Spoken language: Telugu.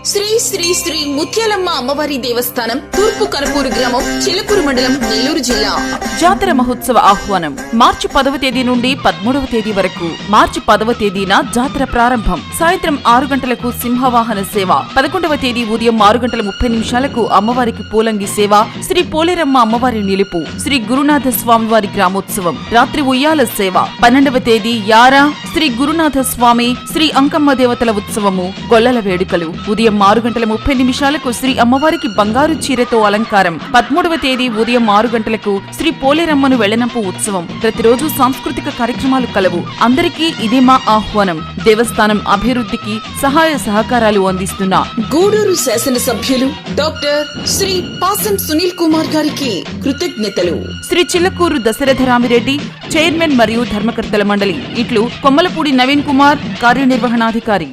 శ్రీ శ్రీ శ్రీ ముత్యాలమ్మ అమ్మవారి దేవస్థానం, తూర్పు కనపూరు గ్రామం, చిలకూరు మండలం, నెల్లూరు జిల్లా. జాతర మహోత్సవ ఆహ్వానం మార్చి 10వ తేదీ నుండి 13వ తేదీ వరకు. మార్చి 10వ తేదీన జాతర ప్రారంభం. సాయంత్రం 6 గంటలకు సింహవాహన సేవ. 11వ తేదీ ఉదయం 6:30 అమ్మవారికి పూలంగి సేవ. శ్రీ పోలేరమ్మ అమ్మవారి నిలుపు. శ్రీ గురునాథ స్వామివారి గ్రామోత్సవం. రాత్రి ఉయ్యాల సేవ. 12వ తేదీ యారా శ్రీ గురునాథ స్వామి, శ్రీ అంకమ్మ దేవతల ఉత్సవము, గొల్లల వేడుకలు. ఉదయం 6:30 శ్రీ అమ్మవారికి బంగారు చీరతో అలంకారం. 13వ తేదీ ఉదయం 6 గంటలకు శ్రీ పోలేరమ్మను వెళ్లనంపు ఉత్సవం. ప్రతిరోజు సాంస్కృతిక కార్యక్రమాలు కలవు. అందరికీ ఇదే మా ఆహ్వానం. దేవస్థానం అభివృద్ధికి సహాయ సహకారాలు అందిస్తున్న గూడూరు శాసనసభ్యులు డాక్టర్ శ్రీ పాసం సునీల్ కుమార్ గారికి కృతజ్ఞతలు. శ్రీ చిల్లకూరు దశరథరామిరెడ్డి, చైర్మన్ మరియు ధర్మకర్తల మండలి. ఇట్లు కొమ్మలపూడి నవీన్ కుమార్, కార్యనిర్వహణాధికారి.